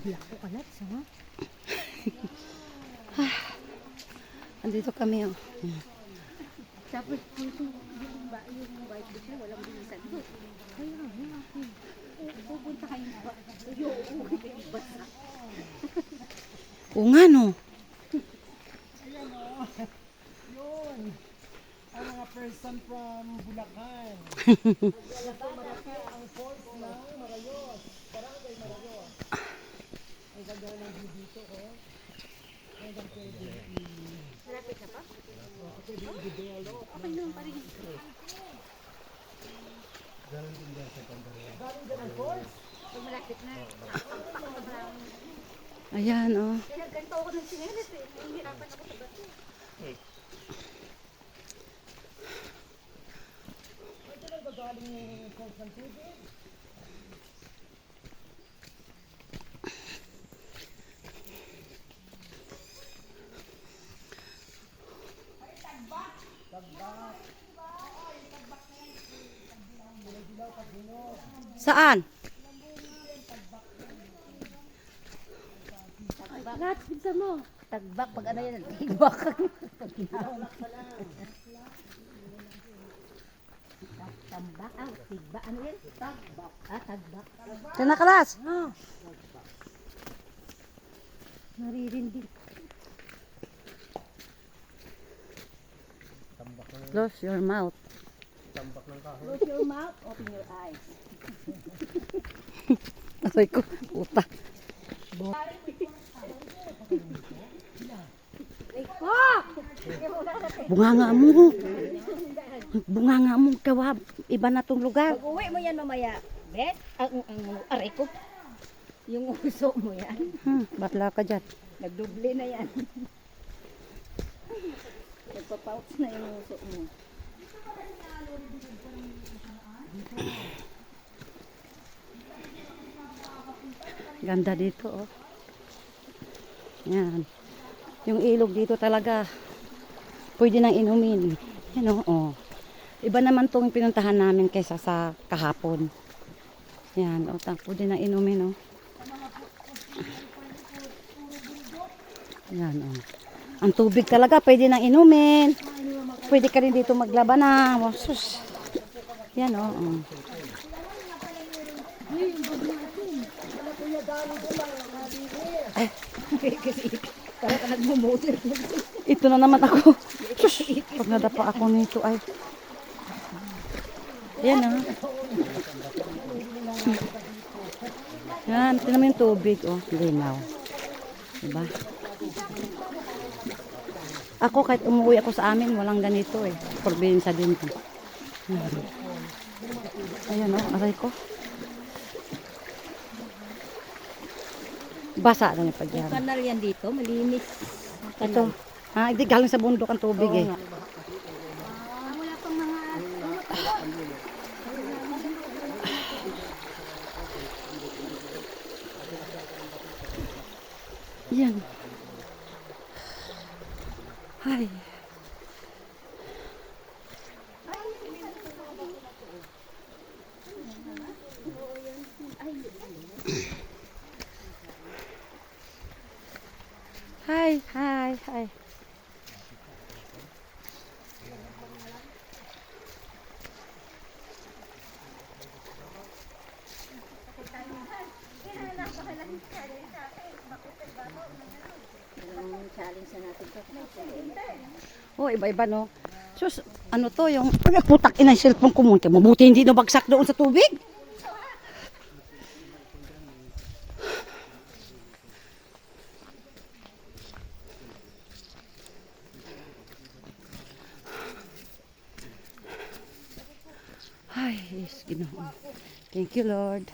Lako alat sa ha? Andito kami, oh. Tapos yung white bush na walang bilisan doon. Kaya pupunta kayo ba? Uuwi kayo basa. Oo nga, no? Ayan o. Yun. Ang mga person from Bulacan. Malaki ang falls ng Marayos. Barangay Marayos. Ang ganda ng view dito, oh. Hanggang pwede Malapit na pa? pwede i-develop. Okay naman pa rin. Galing din ang falls. Pag malapit na. Ayan, oh. Kaya ganito ako ng sinelas eh. Nahihirapan ako sa bato. Ito lang gagaling yung falls ng tubig. Saan? Lahat, pizza mo. Tagbak, pag ano yan, tagbak. Tambak, tigba, ano yan? Tagbak. Tagbak. Diyan na, Kalas. Naririndi. Close your mouth. Close your mouth, open your eyes. Aray ko, puta. Bunganga mo. Bunganga mo. Kawa, iba na tong lugar. Pag uwi mo yan mamaya, bet, aray ko. Yung uso mo yan. Batla ka dyan. Nagdoble na yan. Nagpapouch na yung uso mo. Ganda dito, oh. Yan. Yung ilog dito talaga, pwede nang inumin. Yan, oh. Iba naman tong pinuntahan namin kaysa sa kahapon. Yan, oh. Pwede nang inumin, oh. Yan, oh. Ang tubig talaga, pwede nang inumin. Pwede ka rin dito maglaba na. Oh, sus. Yan, oh. Oh. Ay. Para ka nagmumotor. Ito na naman ako. Sus. Pag nadapa ako nito ay. Yan, oh. Yan, tingnan mo yung tubig, oh. Linaw. Diba? Ako kahit umuwi ako sa amin, walang ganito eh. Probinsya din to. Ayan, oh, aray ko. Basa na yung pagyan. Kanal yan dito, malinis. Ito. Ha, hindi galing sa bundok ang tubig eh. Wala pang mga... Yan. Ay. Hi, hi, hi. Challenge na natin to. Oh, iba-iba no. Sus, ano to yung putak ina yung cellphone ko munti. Mabuti hindi nabagsak doon sa tubig. Ay, yes, Ginoo. Thank you, Lord.